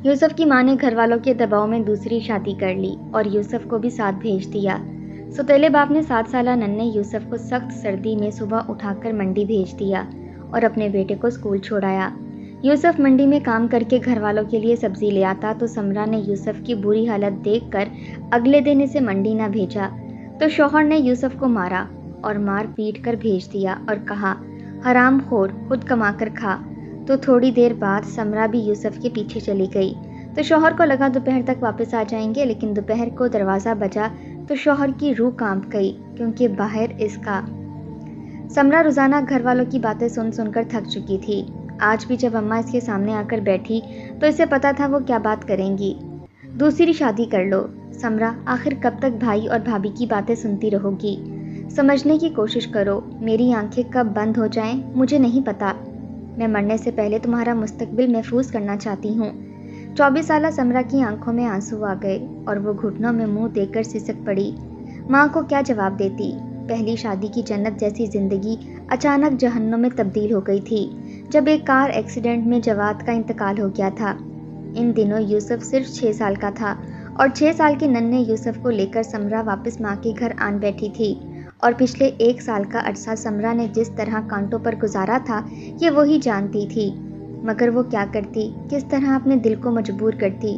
यूसुफ की मां ने घर वालों के दबाव में दूसरी शादी कर ली और यूसुफ को भी साथ भेज दिया। सौतेले बाप ने 7 साला नन्हे यूसुफ को सख्त सर्दी में सुबह उठाकर मंडी भेज दिया और अपने बेटे को स्कूल छोड़ाया। यूसुफ मंडी में काम करके घर वालों के लिए सब्जी ले आता तो समरा ने यूसुफ की बुरी हालत देखकर अगले दिन इसे मंडी न भेजा तो शौहर ने यूसुफ को मारा और मार पीट कर भेज दिया और कहा, हराम खोर, खुद कमा कर खा। तो थोड़ी देर बाद समरा भी यूसुफ के पीछे चली गई। तो शौहर को लगा दोपहर तक वापस आ जाएंगे, लेकिन दोपहर को दरवाज़ा बजा तो शौहर की रूह कांप गई क्योंकि बाहर इसका। समरा रोज़ाना घर वालों की बातें सुन सुनकर थक चुकी थी। आज भी जब अम्मा इसके सामने आकर बैठी तो इसे पता था वो क्या बात करेंगी। दूसरी शादी कर लो समरा, आखिर कब तक भाई और भाभी की बातें सुनती रहोगी? समझने की कोशिश करो, मेरी आंखें कब बंद हो जाएं मुझे नहीं पता। मैं मरने से पहले तुम्हारा मुस्तकबिल महफूज करना चाहती हूँ। 24 साला समरा की आंखों में आंसू आ गए और वो घुटनों में मुंह देकर सिसक पड़ी। माँ को क्या जवाब देती? पहली शादी की जन्नत जैसी जिंदगी अचानक जहन्नुम में तब्दील हो गई थी जब एक कार एक्सीडेंट में जवाद का इंतकाल हो गया था। इन दिनों यूसुफ सिर्फ 6 साल का था और 6 साल के नन्हे यूसुफ को लेकर समरा वापस माँ के घर आन बैठी थी। और पिछले 1 साल का अरसा समरा ने जिस तरह कांटों पर गुजारा था ये वही जानती थी, मगर वो क्या करती, किस तरह अपने दिल को मजबूर करती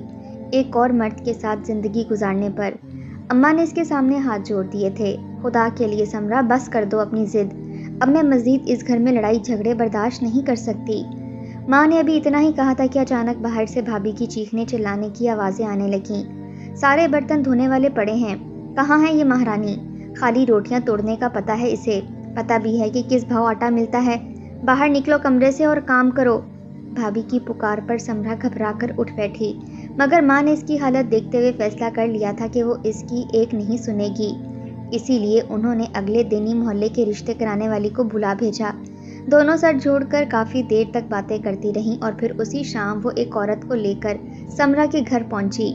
एक और मर्द के साथ ज़िंदगी गुजारने पर। अम्मा ने इसके सामने हाथ जोड़ दिए थे, खुदा के लिए समरा बस कर दो अपनी ज़िद, अब मैं मज़ीद इस घर में लड़ाई झगड़े बर्दाश्त नहीं कर सकती। माँ ने अभी इतना ही कहा था कि अचानक बाहर से भाभी की चीखने चिल्लाने की आवाज़ें आने लगीं। सारे बर्तन धोने वाले पड़े हैं, कहाँ है ये महारानी? खाली रोटियां तोड़ने का पता है इसे, पता भी है कि किस भाव आटा मिलता है। बाहर निकलो कमरे से और काम करो। भाभी की पुकार पर समरा घबराकर उठ बैठी, मगर माँ ने इसकी हालत देखते हुए फैसला कर लिया था कि वो इसकी एक नहीं सुनेगी। इसीलिए उन्होंने अगले दिन ही मोहल्ले के रिश्ते कराने वाली को बुला भेजा। दोनों सर जोड़कर काफ़ी देर तक बातें करती रहीं और फिर उसी शाम वो एक औरत को लेकर समरा के घर पहुंची।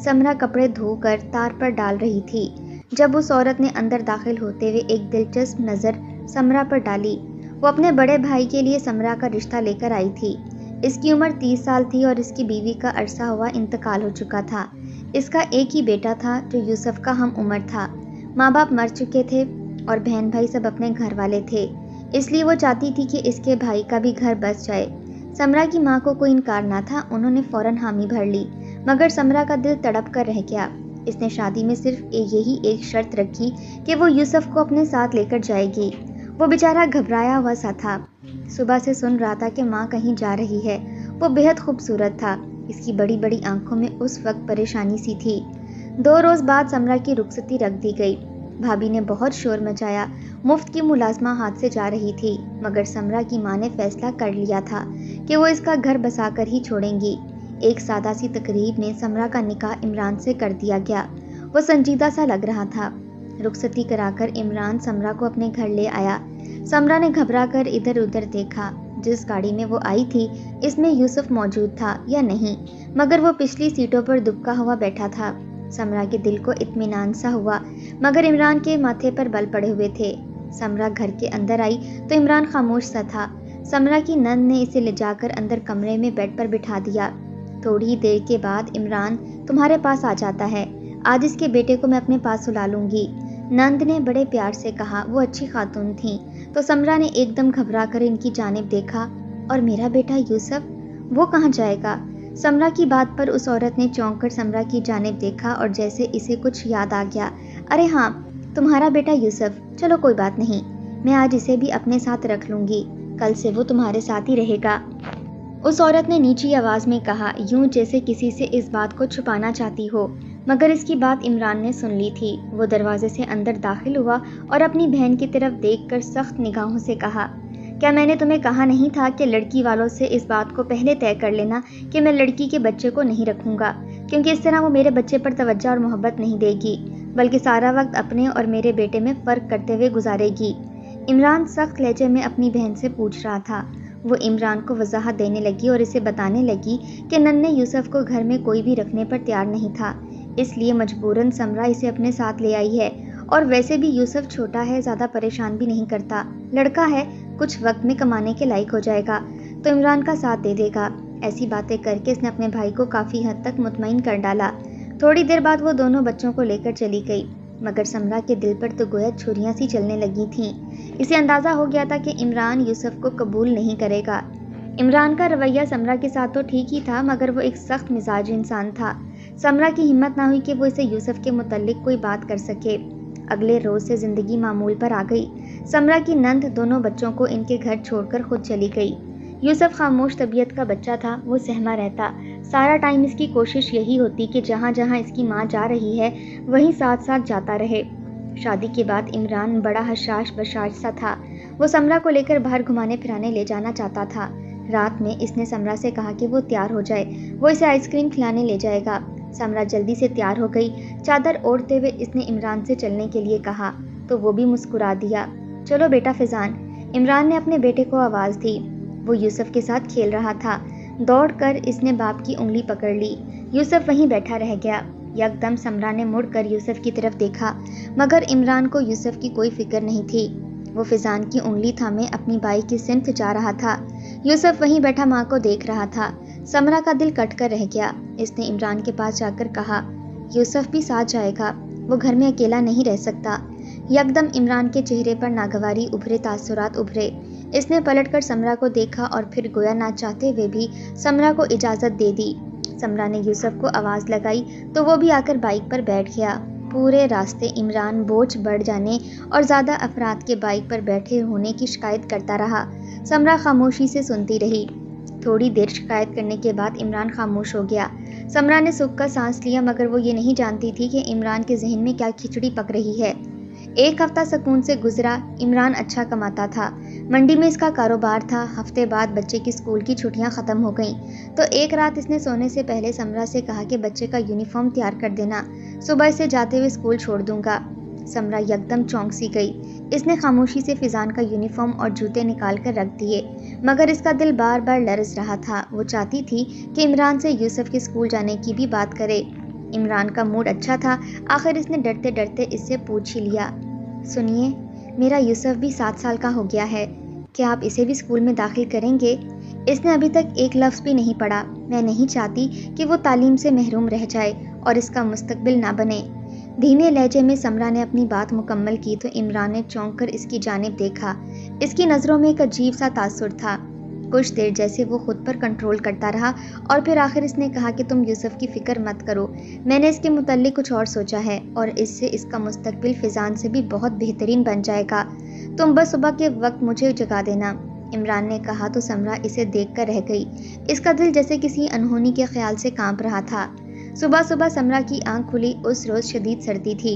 समरा कपड़े धोकर तार पर डाल रही थी जब उस औरत ने अंदर दाखिल होते हुए एक दिलचस्प नज़र समरा पर डाली। वो अपने बड़े भाई के लिए समरा का रिश्ता लेकर आई थी। इसकी उम्र 30 साल थी और इसकी बीवी का अरसा हुआ इंतकाल हो चुका था। इसका एक ही बेटा था जो यूसुफ का हम उम्र था। माँ बाप मर चुके थे और बहन भाई सब अपने घर वाले थे, इसलिए वो चाहती थी कि इसके भाई का भी घर बस जाए। समरा की माँ को कोई इनकार ना था, उन्होंने फ़ौरन हामी भर ली, मगर समरा का दिल तड़प कर रह गया। इसने शादी में सिर्फ यही एक शर्त रखी कि वो यूसुफ को अपने साथ लेकर जाएगी। वो बेचारा घबराया हुआ सा था, सुबह से सुन रहा था कि माँ कहीं जा रही है। वो बेहद खूबसूरत था, इसकी बड़ी बड़ी आंखों में उस वक्त परेशानी सी थी। 2 रोज़ बाद समरा की रुखसती रख दी गई। भाभी ने बहुत शोर मचाया, मुफ्त की मुलाजमा हाथ से जा रही थी, मगर समरा की माँ ने फैसला कर लिया था कि वो इसका घर बसाकर ही छोड़ेंगी। एक सादा सी तकरीब में समरा का निकाह इमरान से कर दिया गया। वो संजीदा सा लग रहा था। रुखसती कराकर इमरान समरा को अपने घर ले आया। समरा ने घबरा कर इधर उधर देखा। जिस गाड़ी में वो आई थी इसमें यूसुफ मौजूद था या नहीं, मगर वो पिछली सीटों पर दुबका हुआ बैठा था। समरा के दिल को इत्मीनान सा हुआ, मगर इमरान के माथे पर बल पड़े हुए थे। समरा घर के अंदर आई तो इमरान खामोश सा था। समरा की नंद ने इसे ले जाकर अंदर कमरे में बेड पर बिठा दिया। थोड़ी देर के बाद इमरान तुम्हारे पास आ जाता है, आज इसके बेटे को मैं अपने पास सुला लूँगी, नंद ने बड़े प्यार से कहा। वो अच्छी खातून थी, तो समरा ने एकदम घबरा कर इनकी जानिब देखा। और मेरा बेटा यूसुफ, वो कहाँ जाएगा? समरा की बात पर उस औरत ने चौंक कर समरा की जानिब देखा और जैसे इसे कुछ याद आ गया, अरे हाँ, तुम्हारा बेटा यूसुफ, चलो कोई बात नहीं, मैं आज इसे भी अपने साथ रख लूँगी, कल से वो तुम्हारे साथ ही रहेगा। उस औरत ने नीची आवाज़ में कहा, यूं जैसे किसी से इस बात को छुपाना चाहती हो, मगर इसकी बात इमरान ने सुन ली थी। वो दरवाजे से अंदर दाखिल हुआ और अपनी बहन की तरफ देखकर सख्त निगाहों से कहा, क्या मैंने तुम्हें कहा नहीं था कि लड़की वालों से इस बात को पहले तय कर लेना कि मैं लड़की के बच्चे को नहीं रखूँगा, क्योंकि इस तरह वो मेरे बच्चे पर तवज्जो और मोहब्बत नहीं देगी, बल्कि सारा वक्त अपने और मेरे बेटे में फ़र्क करते हुए गुजारेगी। इमरान सख्त लहजे में अपनी बहन से पूछ रहा था। वो इमरान को वजाहत देने लगी और इसे बताने लगी कि नन्हे यूसुफ को घर में कोई भी रखने पर तैयार नहीं था, इसलिए मजबूरन समरा इसे अपने साथ ले आई है। और वैसे भी यूसुफ छोटा है, ज़्यादा परेशान भी नहीं करता, लड़का है, कुछ वक्त में कमाने के लायक हो जाएगा तो इमरान का साथ दे देगा। ऐसी बातें करके इसने अपने भाई को काफ़ी हद तक मुतमईन कर डाला। थोड़ी देर बाद वो दोनों बच्चों को लेकर चली गई, मगर समरा के दिल पर तो गोया छुरियां सी चलने लगी थीं। इसे अंदाज़ा हो गया था कि इमरान यूसुफ को कबूल नहीं करेगा। इमरान का रवैया समरा के साथ तो ठीक ही था, मगर वो एक सख्त मिजाज इंसान था। समरा की हिम्मत ना हुई कि वो इसे यूसुफ के मुतल्लिक कोई बात कर सके। अगले रोज़ से ज़िंदगी मामूल पर आ गई। समरा की नंद दोनों बच्चों को इनके घर छोड़कर खुद चली गई। यूसुफ खामोश तबीयत का बच्चा था, वो सहमा रहता। सारा टाइम इसकी कोशिश यही होती कि जहाँ जहाँ इसकी माँ जा रही है वहीं साथ साथ जाता रहे। शादी के बाद इमरान बड़ा हशाश बशाश सा था। वो समरा को लेकर बाहर घुमाने फिराने ले जाना चाहता था। रात में इसने समरा से कहा कि वो तैयार हो जाए, वो इसे आइसक्रीम खिलाने ले जाएगा। समरा जल्दी से तैयार हो गई। चादर ओढ़ते हुए इसने इमरान से चलने के लिए कहा तो वो भी मुस्कुरा दिया। चलो बेटा फिजान, इमरान ने अपने बेटे को आवाज़ दी। वो यूसुफ के साथ खेल रहा था। दौड़कर इसने बाप की उंगली पकड़ ली। यूसुफ वहीं बैठा रह गया। यकदम समरा ने मुड़कर यूसुफ की तरफ देखा, मगर इमरान को यूसुफ की कोई फिक्र नहीं थी। वो फिजान की उंगली थामे अपनी बाई की सिमत जा रहा था। यूसुफ वहीं बैठा माँ को देख रहा था। समरा का दिल कट कर रह गया। इसने इमरान के पास जाकर कहा, यूसुफ भी साथ जाएगा, वो घर में अकेला नहीं रह सकता। यकदम इमरान के चेहरे पर नागवारी उभरे, तासुरात उभरे। इसने पलटकर समरा को देखा और फिर गोया ना चाहते हुए भी समरा को इजाज़त दे दी। समरा ने यूसुफ को आवाज़ लगाई तो वो भी आकर बाइक पर बैठ गया। पूरे रास्ते इमरान बोझ बढ़ जाने और ज़्यादा अफराद के बाइक पर बैठे होने की शिकायत करता रहा। समरा खामोशी से सुनती रही। थोड़ी देर शिकायत करने के बाद इमरान खामोश हो गया। समरा ने सुख का सांस लिया, मगर वो ये नहीं जानती थी कि इमरान के जहन में क्या खिचड़ी पक रही है। एक हफ्ता सुकून से गुजरा। इमरान अच्छा कमाता था। मंडी में इसका कारोबार था। हफ्ते बाद बच्चे की स्कूल की छुट्टियां ख़त्म हो गईं, तो एक रात इसने सोने से पहले समरा से कहा कि बच्चे का यूनिफॉर्म तैयार कर देना, सुबह इसे जाते हुए स्कूल छोड़ दूंगा। समरा यकदम चौंक सी गई। इसने खामोशी से फिजान का यूनिफॉर्म और जूते निकाल कर रख दिए, मगर इसका दिल बार बार लरज़ रहा था। वो चाहती थी कि इमरान से यूसुफ के स्कूल जाने की भी बात करे। इमरान का मूड अच्छा था। आखिर इसने डरते डरते इससे पूछ ही लिया, सुनिए, मेरा यूसुफ भी 7 साल का हो गया है, क्या आप इसे भी स्कूल में दाखिल करेंगे? इसने अभी तक एक लफ्ज़ भी नहीं पढ़ा। मैं नहीं चाहती कि वो तालीम से महरूम रह जाए और इसका मुस्तकबिल ना बने। धीमे लहजे में समरा ने अपनी बात मुकम्मल की तो इमरान ने चौंक कर इसकी जानिब देखा। इसकी नज़रों में एक अजीब सा तासुर था। कुछ देर जैसे वो खुद पर कंट्रोल करता रहा और फिर आखिर इसने कहा कि तुम यूसुफ की फ़िक्र मत करो, मैंने इसके मुतल्लिक कुछ और सोचा है और इससे इसका मुस्तकबिल फिजान से भी बहुत बेहतरीन बन जाएगा। तुम बस सुबह के वक्त मुझे जगा देना। इमरान ने कहा तो समरा इसे देख कर रह गई। इसका दिल जैसे किसी अनहोनी के ख्याल से कांप रहा था। सुबह सुबह समरा की आंख खुली। उस रोज़ शदीद सर्दी थी।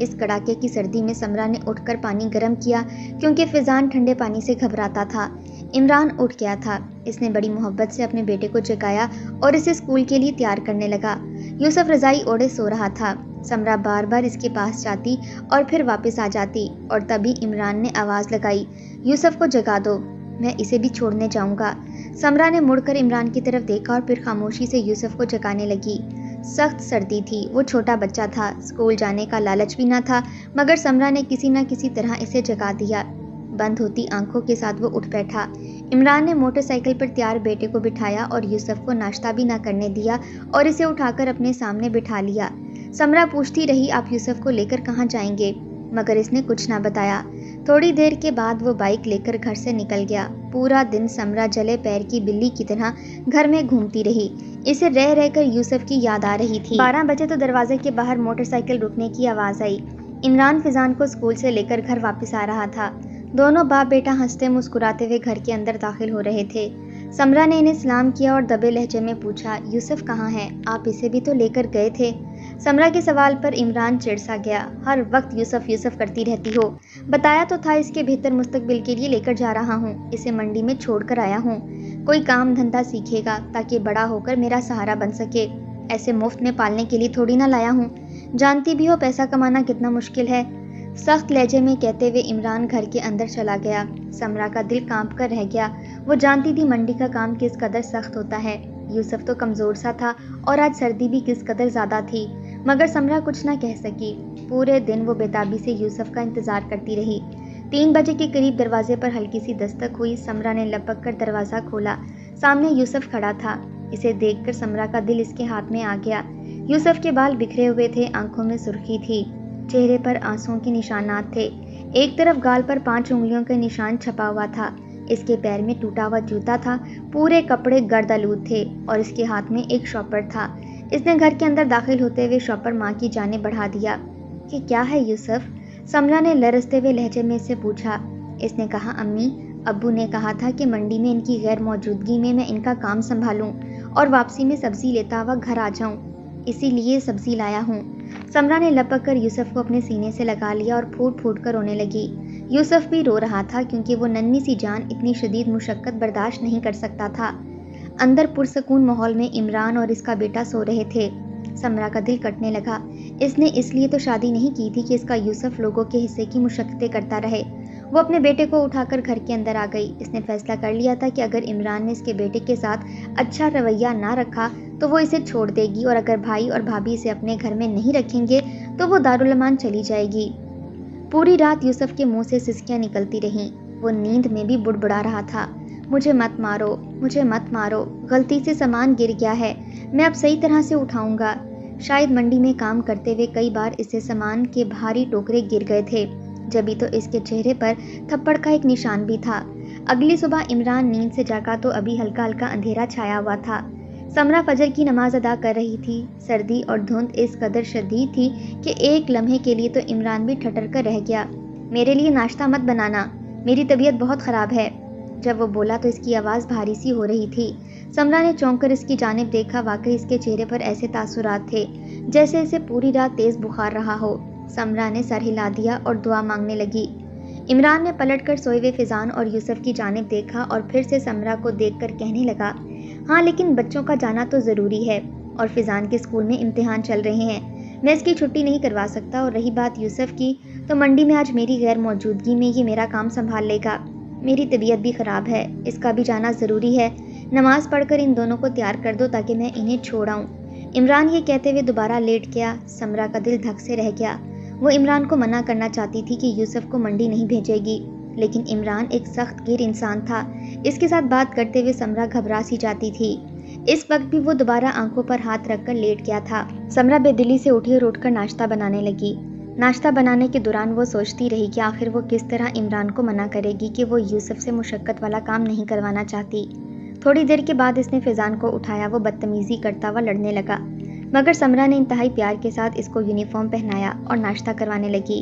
इस कड़ाके की सर्दी में समरा ने उठकर पानी गर्म किया, क्योंकि फिजान ठंडे पानी से घबराता था। इमरान उठ गया था। इसने बड़ी मोहब्बत से अपने बेटे को जगाया और इसे स्कूल के लिए तैयार करने लगा। यूसुफ रज़ाई ओढ़े सो रहा था। समरा बार बार इसके पास जाती और फिर वापस आ जाती, और तभी इमरान ने आवाज़ लगाई, यूसुफ को जगा दो, मैं इसे भी छोड़ने जाऊंगा। समरा ने मुड़कर इमरान की तरफ देखा और फिर खामोशी से यूसुफ को जगाने लगी। सख्त सर्दी थी। वो छोटा बच्चा था। स्कूल जाने का लालच भी न था, मगर समरा ने किसी न किसी तरह इसे जगा दिया। बंद होती आंखों के साथ वो उठ बैठा। इमरान ने मोटरसाइकिल पर तैयार बेटे को बिठाया और यूसुफ को नाश्ता भी ना करने दिया और इसे उठाकर अपने सामने बिठा लिया। समरा पूछती रही, आप यूसुफ को लेकर कहाँ जाएंगे? मगर इसने कुछ ना बताया। थोड़ी देर के बाद वो बाइक लेकर घर से निकल गया। पूरा दिन समरा जले पैर की बिल्ली की तरह घर में घूमती रही। इसे रह रहकर यूसुफ की याद आ रही थी। 12 बजे तो दरवाजे के बाहर मोटरसाइकिल रुकने की आवाज़ आई। इमरान फिजान को स्कूल से लेकर घर वापस आ रहा था। दोनों बाप बेटा हंसते मुस्कुराते हुए घर के अंदर दाखिल हो रहे थे। समरा ने इन्हें सलाम किया और दबे लहजे में पूछा, यूसुफ कहाँ है? आप इसे भी तो लेकर गए थे। समरा के सवाल पर इमरान चिढ़ सा गया। हर वक्त यूसुफ यूसुफ करती रहती हो। बताया तो था इसके बेहतर मुस्तकबिल के लिए लेकर जा रहा हूँ। इसे मंडी में छोड़कर आया हूँ। कोई काम धंधा सीखेगा ताकि बड़ा होकर मेरा सहारा बन सके। ऐसे मुफ्त में पालने के लिए थोड़ी ना लाया हूँ। जानती भी हो पैसा कमाना कितना मुश्किल है। सख्त लहजे में कहते हुए इमरान घर के अंदर चला गया। समरा का दिल कांप कर रह गया। वो जानती थी मंडी का काम किस कदर सख्त होता है। यूसुफ तो कमज़ोर सा था और आज सर्दी भी किस कदर ज़्यादा थी, मगर समरा कुछ ना कह सकी। पूरे दिन वो बेताबी से यूसुफ का इंतज़ार करती रही। 3 बजे के करीब दरवाजे पर हल्की सी दस्तक हुई। समरा ने लपक कर दरवाज़ा खोला। सामने यूसुफ खड़ा था। इसे देखकर समरा का दिल इसके हाथ में आ गया। यूसुफ के बाल बिखरे हुए थे, आंखों में सुर्खी थी, चेहरे पर आंसुओं के निशानात थे। एक तरफ गाल पर 5 उंगलियों का निशान छपा हुआ था। इसके पैर में टूटा हुआ जूता था, पूरे कपड़े गर्द-आलूद थे और इसके हाथ में एक शॉपर था। इसने घर के अंदर दाखिल होते हुए शॉपर माँ की जाने बढ़ा दिया। कि क्या है यूसुफ? समरा ने लरजते हुए लहजे में इससे पूछा। इसने कहा, अम्मी, अब्बू ने कहा था कि मंडी में इनकी गैर मौजूदगी में मैं इनका काम संभालूं और वापसी में सब्जी लेता हुआ घर आ जाऊं, इसीलिए सब्जी लाया हूं। समरा ने लपक कर यूसुफ को अपने सीने से लगा लिया और फूट फूट कर रोने लगी। यूसुफ भी रो रहा था क्योंकि वो नन्ही सी जान इतनी शदीद मुशक्कत बर्दाश्त नहीं कर सकता था। अंदर पुरसकून माहौल में इमरान और इसका बेटा सो रहे थे। समरा का दिल कटने लगा। इसने इसलिए तो शादी नहीं की थी कि इसका यूसुफ लोगों के हिस्से की मुशक्कतें करता रहे। वो अपने बेटे को उठाकर घर के अंदर आ गई। इसने फैसला कर लिया था कि अगर इमरान ने इसके बेटे के साथ अच्छा रवैया ना रखा तो वो इसे छोड़ देगी और अगर भाई और भाभी इसे अपने घर में नहीं रखेंगे तो वो दारुल अमान चली जाएगी। पूरी रात यूसुफ के मुंह से सिसकियां निकलती रहीं। वो नींद में भी बुड़बुड़ा रहा था, मुझे मत मारो, मुझे मत मारो, गलती से सामान गिर गया है, मैं अब सही तरह से उठाऊंगा। शायद मंडी में काम करते हुए कई बार इससे सामान के भारी टोकरे गिर गए थे, जभी तो इसके चेहरे पर थप्पड़ का एक निशान भी था। अगली सुबह इमरान नींद से जागा तो अभी हल्का हल्का अंधेरा छाया हुआ था। समरा फजर की नमाज अदा कर रही थी। सर्दी और धुंध इस कदर शदीद थी कि एक लम्हे के लिए तो इमरान भी ठटर कर रह गया। मेरे लिए नाश्ता मत बनाना, मेरी तबीयत बहुत ख़राब है। जब वो बोला तो इसकी आवाज़ भारी सी हो रही थी। समरा ने चौंक कर इसकी जानिब देखा। वाकई इसके चेहरे पर ऐसे तासुरात थे जैसे इसे पूरी रात तेज़ बुखार रहा हो। समरा ने सर हिला दिया और दुआ मांगने लगी। इमरान ने पलटकर सोए हुए फिजान और यूसुफ की जानिब देखा और फिर से समरा को देखकर कहने लगा, हाँ, लेकिन बच्चों का जाना तो ज़रूरी है और फिजान के स्कूल में इम्तिहान चल रहे हैं, मैं इसकी छुट्टी नहीं करवा सकता। और रही बात यूसुफ की, तो मंडी में आज मेरी गैर मौजूदगी में ये मेरा काम संभाल लेगा। मेरी तबीयत भी ख़राब है, इसका भी जाना ज़रूरी है। नमाज पढ़कर इन दोनों को तैयार कर दो ताकि मैं इन्हें छोड़ आऊँ। इमरान ये कहते हुए दोबारा लेट गया। समरा का दिल धक से रह गया। वो इमरान को मना करना चाहती थी कि यूसुफ को मंडी नहीं भेजेगी, लेकिन इमरान एक सख्त गिर इंसान था। इसके साथ बात करते हुए समरा घबरा सी जाती थी। इस वक्त भी वो दोबारा आंखों पर हाथ रखकर लेट गया था। समरा बेदिली से उठी और उठकर नाश्ता बनाने लगी। नाश्ता बनाने के दौरान वो सोचती रही कि आखिर वो किस तरह इमरान को मना करेगी कि वो यूसुफ से मुशक्कत वाला काम नहीं करवाना चाहती। थोड़ी देर के बाद इसने फिजान को उठाया। वो बदतमीजी करता हुआ लड़ने लगा, मगर समरा ने इंतहाई प्यार के साथ इसको यूनिफॉर्म पहनाया और नाश्ता करवाने लगी।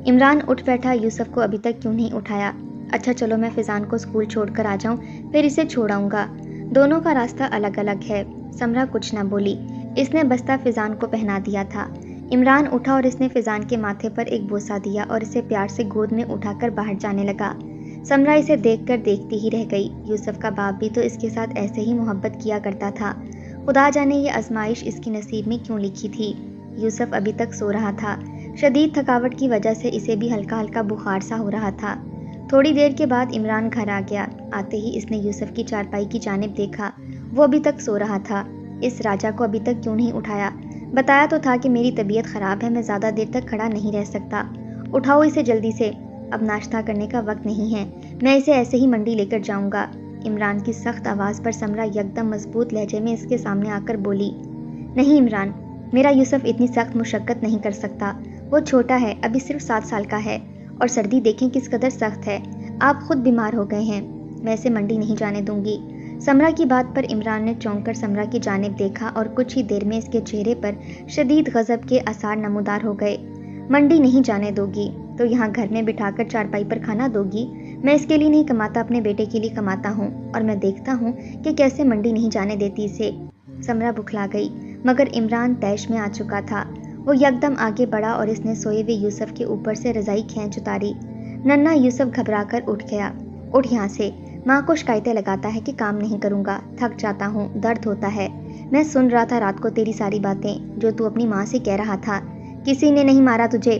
इमरान उठ बैठा। यूसुफ को अभी तक क्यों नहीं उठाया? अच्छा चलो मैं फिजान को स्कूल छोड़कर आ जाऊं, फिर इसे छोड़ाऊंगा। दोनों का रास्ता अलग अलग है। समरा कुछ न बोली। इसने बस्ता फिजान को पहना दिया था। इमरान उठा और इसने फिजान के माथे पर एक बोसा दिया और इसे प्यार से गोद में उठाकर बाहर जाने लगा। समरा इसे देखकर देखती ही रह गई। यूसुफ का बाप भी तो इसके साथ ऐसे ही मोहब्बत किया करता था। खुदा जाने ये आजमाइश इसकी नसीब में क्यों लिखी थी। यूसुफ अभी तक सो रहा था। शदीद थकावट की वजह से इसे भी हल्का हल्का बुखार सा हो रहा था। थोड़ी देर के बाद इमरान घर आ गया। आते ही इसने यूसुफ की चारपाई की जानिब देखा। वो अभी तक सो रहा था। इस राजा को अभी तक क्यों नहीं उठाया? बताया तो था कि मेरी तबीयत ख़राब है, मैं ज़्यादा देर तक खड़ा नहीं रह सकता। उठाओ इसे जल्दी से, अब नाश्ता करने का वक्त नहीं है, मैं इसे ऐसे ही मंडी लेकर जाऊंगा। इमरान की सख्त आवाज़ पर समरा यकदम मजबूत लहजे में इसके सामने आकर बोली, नहीं इमरान, मेरा यूसुफ इतनी सख्त मुशक्कत नहीं कर सकता। वो छोटा है, अभी सिर्फ 7 साल का है और सर्दी देखें किस कदर सख्त है। आप खुद बीमार हो गए हैं, मैं इसे मंडी नहीं जाने दूंगी। समरा की बात पर इमरान ने चौंक कर समरा की जानिब देखा और कुछ ही देर में इसके चेहरे पर शदीद गज़ब के आसार नमूदार हो गए। मंडी नहीं जाने दोगी तो यहाँ घर में बिठाकर चारपाई पर खाना दोगी? मैं इसके लिए नहीं कमाता, अपने बेटे के लिए कमाता हूँ और मैं देखता हूँ कि कैसे मंडी नहीं जाने देती इसे। समरा बुखला गई, मगर इमरान तैश में आ चुका था। वो यकदम आगे बढ़ा और इसने सोए हुए यूसुफ के ऊपर से रजाई खींच उतारी। नन्हा यूसुफ घबराकर उठ गया। उठ यहाँ से, माँ को शिकायतें लगाता है कि काम नहीं करूँगा, थक जाता हूँ, दर्द होता है। मैं सुन रहा था रात को तेरी सारी बातें जो तू अपनी माँ से कह रहा था। किसी ने नहीं मारा तुझे,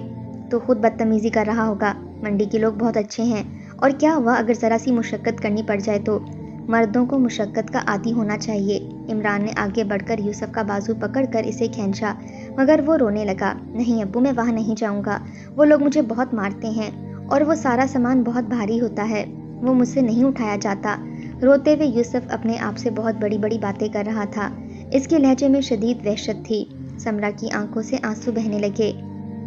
तो खुद बदतमीजी कर रहा होगा। मंडी के लोग बहुत अच्छे हैं, और क्या हुआ अगर ज़रा सी मुशक्कत करनी पड़ जाए तो? मर्दों को मुशक्कत का आदी होना चाहिए। इमरान ने आगे बढ़कर यूसुफ का बाजू पकड़कर इसे खींचा, मगर वो रोने लगा। नहीं अब्बू, मैं वहाँ नहीं जाऊँगा, वो लोग मुझे बहुत मारते हैं और वो सारा सामान बहुत भारी होता है, वो मुझसे नहीं उठाया जाता। रोते हुए यूसुफ अपने आप से बहुत बड़ी बड़ी बातें कर रहा था। इसके लहजे में शदीद वहशत थी। समरा की आंखों से आंसू बहने लगे।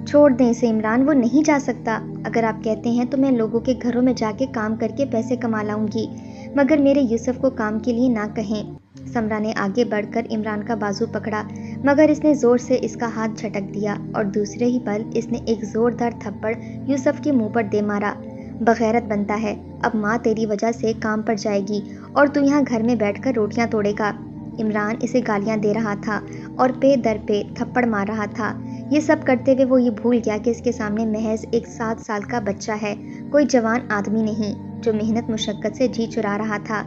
छोड़ दें इसे इमरान, वो नहीं जा सकता। अगर आप कहते हैं तो मैं लोगों के घरों में जाके काम करके पैसे कमा लाऊंगी, मगर मेरे यूसुफ को काम के लिए ना कहें। समरा ने आगे बढ़कर इमरान का बाजू पकड़ा, मगर इसने जोर से इसका हाथ झटक दिया और दूसरे ही पल इसने एक जोरदार थप्पड़ यूसुफ के मुंह पर दे मारा। बगैरत बनता है, अब माँ तेरी वजह से काम पर जाएगी और तू यहाँ घर में बैठकर रोटियां तोड़ेगा। इमरान इसे गालियां दे रहा था और पे दर पे थप्पड़ मार रहा था। ये सब करते हुए वो ये भूल गया कि इसके सामने महज एक 7 साल का बच्चा है, कोई जवान आदमी नहीं जो मेहनत मुशक्कत से जी चुरा रहा था।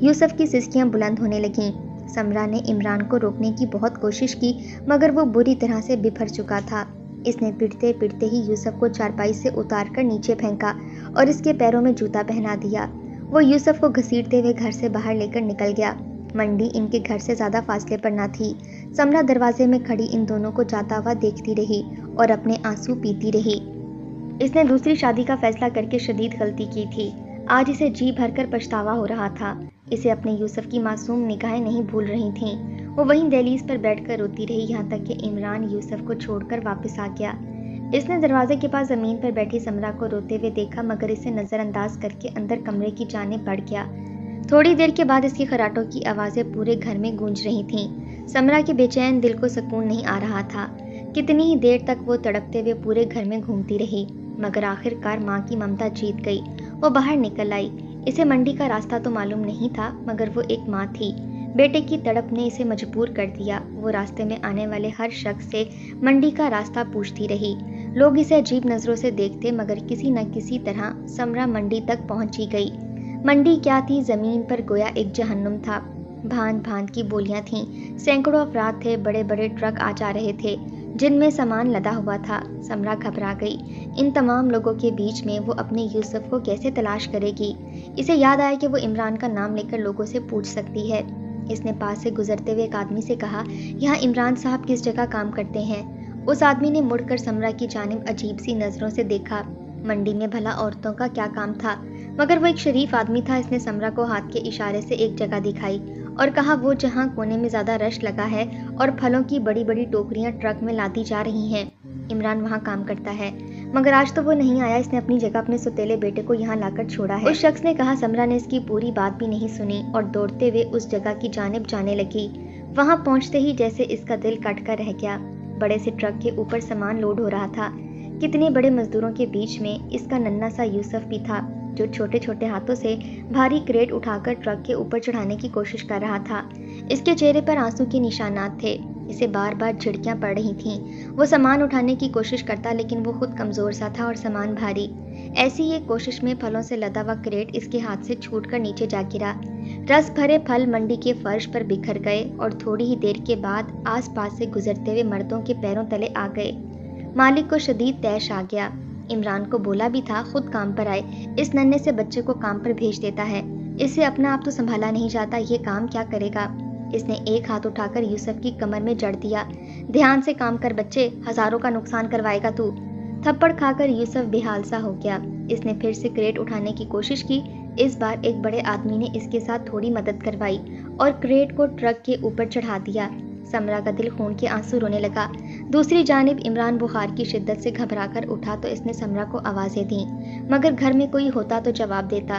यूसुफ की सिसकियां बुलंद होने लगीं। समरा ने इमरान को रोकने की बहुत कोशिश की, मगर वो बुरी तरह से बिफर चुका था। इसने पिटते पिटते ही यूसुफ को चारपाई से उतारकर नीचे फेंका और इसके पैरों में जूता पहना दिया। वो यूसुफ को घसीटते हुए घर से बाहर लेकर निकल गया। मंडी इनके घर से ज़्यादा फासले पर ना थी। समरा दरवाजे में खड़ी इन दोनों को जाता हुआ देखती रही और अपने आंसू पीती रही। इसने दूसरी शादी का फैसला करके शदीद गलती की थी। आज इसे जी भरकर पछतावा हो रहा था। इसे अपने यूसुफ की मासूम निगाहें नहीं भूल रही थीं। वो वहीं दहलीज पर बैठकर रोती रही, यहाँ तक कि इमरान यूसुफ को छोड़कर वापस आ गया। इसने दरवाजे के पास ज़मीन पर बैठी समरा को रोते हुए देखा, मगर इसे नज़रअंदाज करके अंदर कमरे की जानिब बढ़ गया। थोड़ी देर के बाद इसकी खराटों की आवाज़ें पूरे घर में गूंज रही थीं। समरा के बेचैन दिल को सुकून नहीं आ रहा था। कितनी ही देर तक वो तड़पते हुए पूरे घर में घूमती रही, मगर आखिरकार माँ की ममता जीत गई। वो बाहर निकल आई। इसे मंडी का रास्ता तो मालूम नहीं था, मगर वो एक माँ थी। बेटे की तड़प ने इसे मजबूर कर दिया। वो रास्ते में आने वाले हर शख्स से मंडी का रास्ता पूछती रही। लोग इसे अजीब नज़रों से देखते, मगर किसी न किसी तरह समरा मंडी तक पहुंची गई। मंडी क्या थी, ज़मीन पर गोया एक जहन्नुम था। भांत भांत की बोलियां थीं, सैकड़ों अफराद थे, बड़े बड़े ट्रक आ जा रहे थे जिनमें सामान लदा हुआ था। समरा घबरा गई। इन तमाम लोगों के बीच में वो अपने यूसुफ को कैसे तलाश करेगी। इसे याद आया कि वो इमरान का नाम लेकर लोगों से पूछ सकती है। इसने पास से गुजरते हुए एक आदमी से कहा, यहाँ इमरान साहब किस जगह काम करते हैं। उस आदमी ने मुड़कर समरा की जानिब अजीब सी नज़रों से देखा। मंडी में भला औरतों का क्या काम था, मगर वो एक शरीफ आदमी था। इसने समरा को हाथ के इशारे से एक जगह दिखाई और कहा, वो जहाँ कोने में ज़्यादा रश लगा है और फलों की बड़ी बड़ी टोकरियाँ ट्रक में लादी जा रही हैं, इमरान वहाँ काम करता है, मगर आज तो वो नहीं आया। इसने अपनी जगह अपने सौतेले बेटे को यहाँ लाकर छोड़ा है। उस शख्स ने कहा। समरा ने इसकी पूरी बात भी नहीं सुनी और दौड़ते हुए उस जगह की जानिब जाने लगी। वहाँ पहुँचते ही जैसे इसका दिल कट कर रह गया। बड़े से ट्रक के ऊपर सामान लोड हो रहा था। कितने बड़े मजदूरों के बीच में इसका नन्हा सा यूसुफ भी था, जो छोटे छोटे हाथों से भारी क्रेट उठाकर ट्रक के ऊपर चढ़ाने की कोशिश कर रहा था। इसके चेहरे पर आंसू के निशानात थे। इसे बार बार झिड़कियां पड़ रही थीं। वो सामान उठाने की कोशिश करता, लेकिन वो खुद कमज़ोर सा था और सामान भारी। ऐसी ही एक कोशिश में फलों से लदा हुआ क्रेट इसके हाथ से छूटकर नीचे जा गिरा। रस भरे फल मंडी के फर्श पर बिखर गए और थोड़ी ही देर के बाद आसपास से गुजरते हुए मर्दों के पैरों तले आ गए। मालिक को शदीद तैश आ गया। इमरान को बोला भी था, खुद काम पर आए, इस नन्हे से बच्चे को काम पर भेज देता है। इससे अपना आप तो संभाला नहीं जाता, ये काम क्या करेगा। इसने एक हाथ उठाकर यूसुफ की कमर में जड़ दिया। ध्यान से काम कर बच्चे, हजारों का नुकसान करवाएगा तू। थप्पड़ खाकर यूसुफ बेहाल सा हो गया। इसने फिर से क्रेट उठाने की कोशिश की। इस बार एक बड़े आदमी ने इसके साथ थोड़ी मदद करवाई और क्रेट को ट्रक के ऊपर चढ़ा दिया। समरा का दिल खून के आंसू रोने लगा। दूसरी जानिब इमरान बुखार की शिद्दत से घबराकर उठा तो इसने समरा को आवाज़ें दी, मगर घर में कोई होता तो जवाब देता।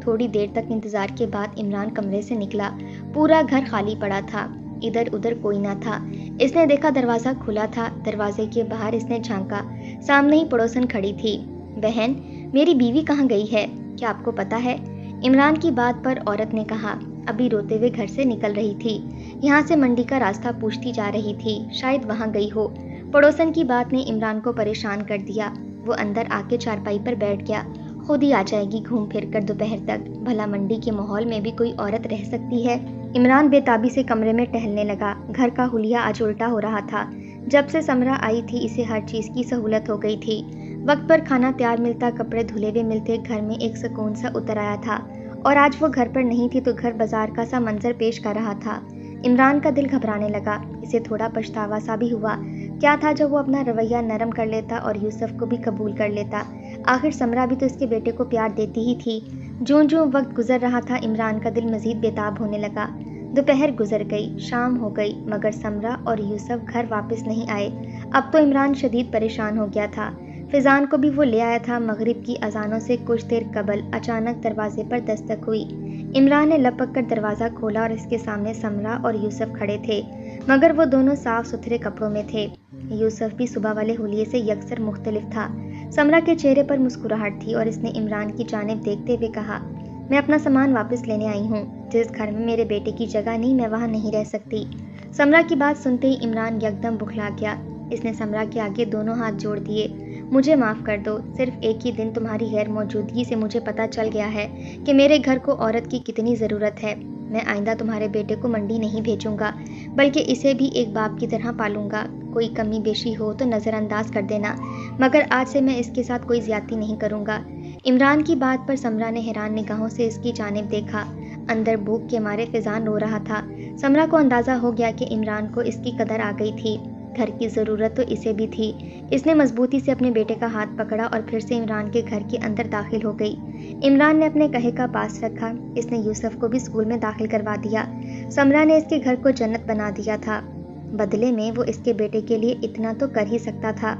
थोड़ी देर तक इंतजार के बाद इमरान कमरे से निकला। पूरा घर खाली पड़ा था, इधर उधर कोई ना था। इसने देखा दरवाज़ा खुला था। दरवाजे के बाहर इसने झांका। सामने ही पड़ोसन खड़ी थी। बहन, मेरी बीवी कहाँ गई है, क्या आपको पता है? इमरान की बात पर औरत ने कहा। अभी रोते हुए घर से निकल रही थी। यहाँ से मंडी का रास्ता पूछती जा रही थी, शायद वहाँ गई हो। पड़ोसन की बात ने इमरान को परेशान कर दिया। वो अंदर आके चारपाई पर बैठ गया। खुद ही आ जाएगी घूम फिर कर दोपहर तक। भला मंडी के माहौल में भी कोई औरत रह सकती है? इमरान बेताबी से कमरे में टहलने लगा। घर का हुलिया आज उल्टा हो रहा था। जब से समरा आई थी, इसे हर चीज़ की सहूलत हो गई थी। वक्त पर खाना तैयार मिलता, कपड़े धुले हुए मिलते, घर में एक सुकून सा उतर आया था। और आज वो घर पर नहीं थी तो घर बाजार का सा मंजर पेश कर रहा था। इमरान का दिल घबराने लगा। इसे थोड़ा पछतावा सा भी हुआ। क्या था जब वो अपना रवैया नरम कर लेता और यूसुफ को भी कबूल कर लेता। आखिर समरा भी तो इसके बेटे को प्यार देती ही थी। ज्यों ज्यों वक्त गुजर रहा था, इमरान का दिल मजीद बेताब होने लगा। दोपहर गुजर गई, शाम हो गई, मगर समरा और यूसुफ घर वापस नहीं आए। अब तो इमरान शदीद परेशान हो गया था। फिजान को भी वो ले आया था। मगरिब की अजानों से कुछ देर कबल अचानक दरवाजे पर दस्तक हुई। इमरान ने लपक कर दरवाज़ा खोला और इसके सामने समरा और यूसुफ खड़े थे, मगर वो दोनों साफ सुथरे कपड़ों में थे। यूसुफ भी सुबह वाले हुलिये से यकसर मुख्तलिफ था। समरा के चेहरे पर मुस्कुराहट थी और इसने इमरान की जानिब देखते हुए कहा, मैं अपना सामान वापस लेने आई हूँ। जिस घर में मेरे बेटे की जगह नहीं, मैं वहाँ नहीं रह सकती। समरा की बात सुनते ही इमरान यकदम बुखला गया। इसने समरा के आगे दोनों हाथ जोड़ दिए। मुझे माफ़ कर दो। सिर्फ एक ही दिन तुम्हारी गैर मौजूदगी से मुझे पता चल गया है कि मेरे घर को औरत की कितनी ज़रूरत है। मैं आइंदा तुम्हारे बेटे को मंडी नहीं भेजूंगा, बल्कि इसे भी एक बाप की तरह पालूंगा। कोई कमी बेशी हो तो नज़रअंदाज कर देना, मगर आज से मैं इसके साथ कोई ज्यादती नहीं करूंगा। इमरान की बात पर समरा ने हैरान निगाहों से इसकी जानिब देखा। अंदर भूख के मारे फिजान रो रहा था। समरा को अंदाज़ा हो गया कि इमरान को इसकी कदर आ गई थी। घर की ज़रूरत तो इसे भी थी। इसने मजबूती से अपने बेटे का हाथ पकड़ा और फिर से इमरान के घर के अंदर दाखिल हो गई। इमरान ने अपने कहे का पास रखा। इसने यूसुफ को भी स्कूल में दाखिल करवा दिया। समरा ने इसके घर को जन्नत बना दिया था। बदले में वो इसके बेटे के लिए इतना तो कर ही सकता था।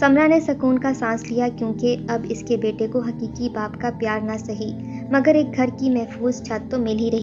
समरा ने सुकून का सांस लिया, क्योंकि अब इसके बेटे को हकीकी बाप का प्यार ना सही, मगर एक घर की महफूज छत तो मिल ही रही।